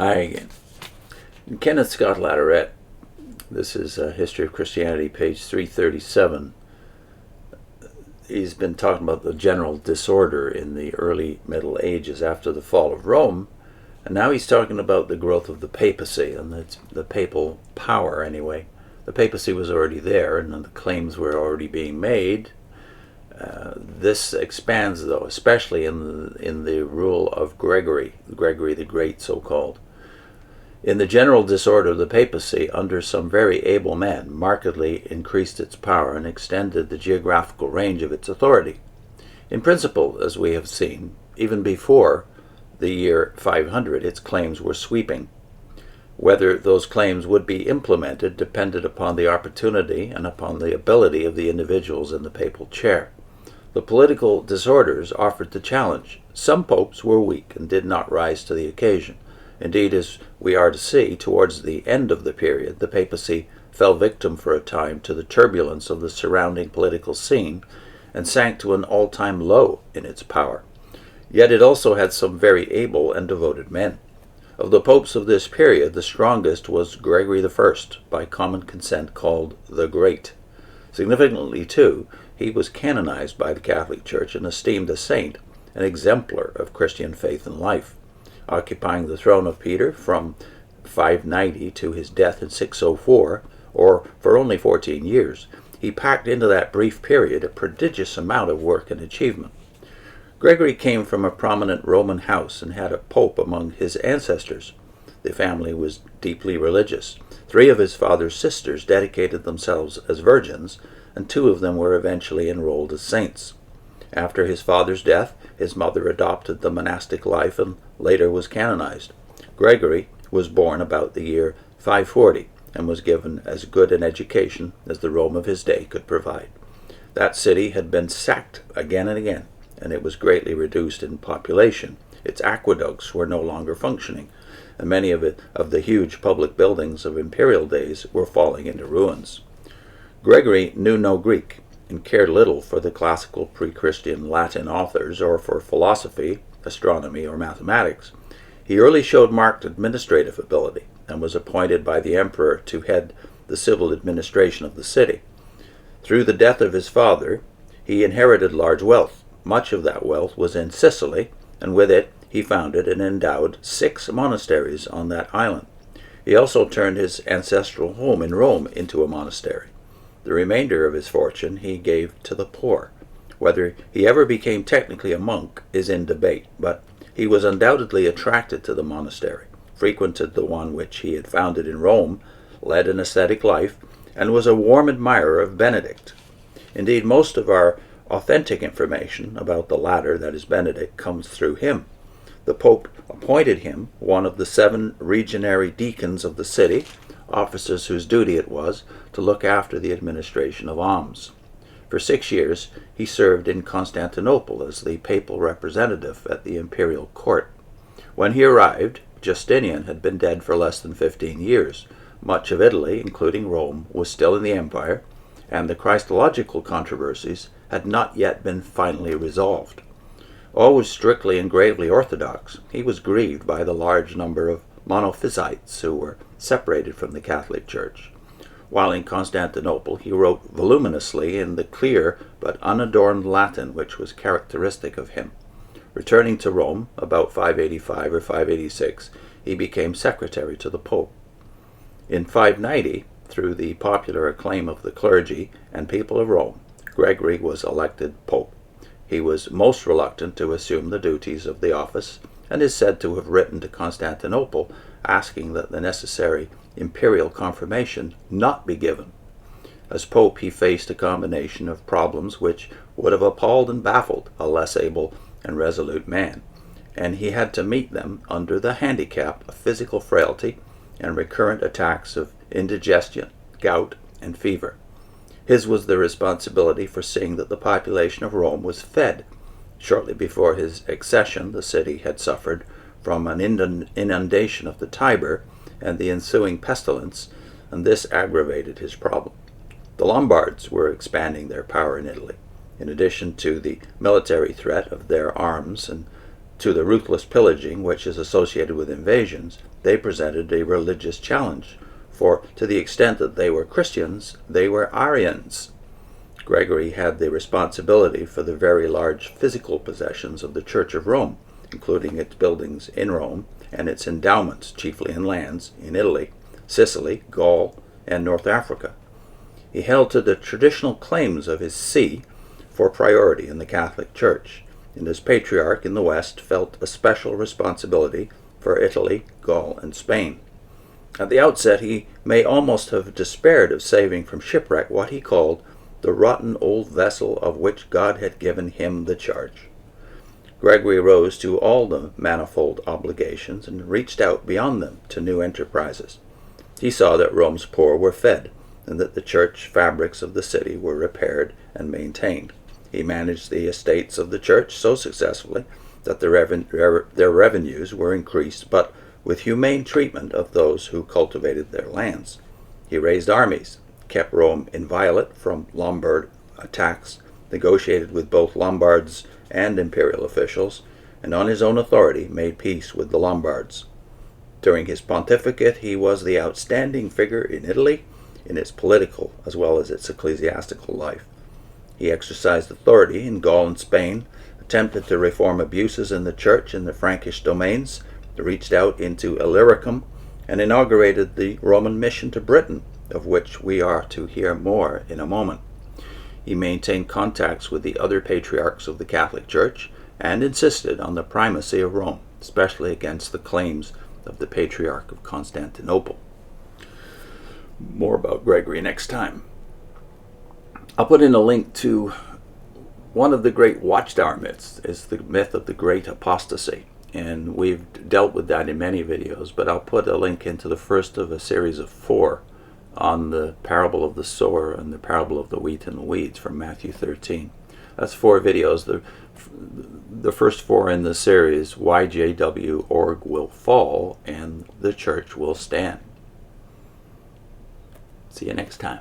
Hi again. Kenneth Scott Latourette, this is History of Christianity, page 337. He's been talking about the general disorder in the early Middle Ages after the fall of Rome, and now he's talking about the growth of the papacy and the papal power anyway. The papacy was already there and the claims were already being made. This expands, though, especially in the rule of Gregory the Great, so-called. In the general disorder of the papacy, under some very able men, markedly increased its power and extended the geographical range of its authority. In principle, as we have seen, even before the year 500, its claims were sweeping. Whether those claims would be implemented depended upon the opportunity and upon the ability of the individuals in the papal chair. The political disorders offered the challenge. Some popes were weak and did not rise to the occasion. Indeed, as we are to see, towards the end of the period, the papacy fell victim for a time to the turbulence of the surrounding political scene and sank to an all-time low in its power. Yet it also had some very able and devoted men. Of the popes of this period, the strongest was Gregory I, by common consent called the Great. Significantly, too, he was canonized by the Catholic Church and esteemed a saint, an exemplar of Christian faith and life. Occupying the throne of Peter from 590 to his death in 604, or for only 14 years, he packed into that brief period a prodigious amount of work and achievement. Gregory came from a prominent Roman house and had a pope among his ancestors. The family was deeply religious. 3 of his father's sisters dedicated themselves as virgins, and 2 of them were eventually enrolled as saints. After his father's death, his mother adopted the monastic life and later was canonized. Gregory was born about the year 540 and was given as good an education as the Rome of his day could provide. That city had been sacked again and again, and it was greatly reduced in population. Its aqueducts were no longer functioning, and many of the huge public buildings of imperial days were falling into ruins. Gregory knew no Greek and cared little for the classical pre-Christian Latin authors or for philosophy, astronomy, or mathematics. He early showed marked administrative ability and was appointed by the emperor to head the civil administration of the city. Through the death of his father, he inherited large wealth. Much of that wealth was in Sicily, and with it he founded and endowed 6 monasteries on that island. He also turned his ancestral home in Rome into a monastery. The remainder of his fortune he gave to the poor. Whether he ever became technically a monk is in debate, but he was undoubtedly attracted to the monastery, frequented the one which he had founded in Rome, led an ascetic life, and was a warm admirer of Benedict. Indeed, most of our authentic information about the latter, that is Benedict, comes through him. The Pope appointed him one of the 7 legionary deacons of the city, officers whose duty it was to look after the administration of alms. For 6 years he served in Constantinople as the papal representative at the imperial court. When he arrived, Justinian had been dead for less than 15 years. Much of Italy, including Rome, was still in the empire, and the Christological controversies had not yet been finally resolved. Always strictly and gravely orthodox, he was grieved by the large number of Monophysites who were separated from the Catholic Church. While in Constantinople, he wrote voluminously in the clear but unadorned Latin which was characteristic of him. Returning to Rome about 585 or 586, he became secretary to the Pope. In 590, through the popular acclaim of the clergy and people of Rome, Gregory was elected Pope. He was most reluctant to assume the duties of the office, and is said to have written to Constantinople asking that the necessary imperial confirmation not be given. As Pope, he faced a combination of problems which would have appalled and baffled a less able and resolute man, and he had to meet them under the handicap of physical frailty and recurrent attacks of indigestion, gout, and fever. His was the responsibility for seeing that the population of Rome was fed. Shortly before his accession, the city had suffered from an inundation of the Tiber and the ensuing pestilence, and this aggravated his problem. The Lombards were expanding their power in Italy. In addition to the military threat of their arms and to the ruthless pillaging which is associated with invasions, they presented a religious challenge, for to the extent that they were Christians, they were Arians. Gregory had the responsibility for the very large physical possessions of the Church of Rome, including its buildings in Rome and its endowments, chiefly in lands, in Italy, Sicily, Gaul, and North Africa. He held to the traditional claims of his see for priority in the Catholic Church, and as Patriarch in the West felt a special responsibility for Italy, Gaul, and Spain. At the outset, he may almost have despaired of saving from shipwreck what he called the rotten old vessel of which God had given him the charge. Gregory rose to all the manifold obligations and reached out beyond them to new enterprises. He saw that Rome's poor were fed, and that the church fabrics of the city were repaired and maintained. He managed the estates of the church so successfully that their revenues were increased, but with humane treatment of those who cultivated their lands. He raised armies, kept Rome inviolate from Lombard attacks, negotiated with both Lombards and imperial officials, and on his own authority made peace with the Lombards. During his pontificate, he was the outstanding figure in Italy, in its political as well as its ecclesiastical life. He exercised authority in Gaul and Spain, attempted to reform abuses in the church in the Frankish domains, reached out into Illyricum, and inaugurated the Roman mission to Britain, of which we are to hear more in a moment. He maintained contacts with the other patriarchs of the Catholic Church and insisted on the primacy of Rome, especially against the claims of the Patriarch of Constantinople. More about Gregory next time. I'll put in a link to one of the great watchtower myths, is the myth of the Great Apostasy. And we've dealt with that in many videos, but I'll put a link into the first of a series of 4 on the parable of the sower and the parable of the wheat and the weeds from Matthew 13. That's 4 videos. The first 4 in the series, Why JW Org Will Fall and the Church Will Stand. See you next time.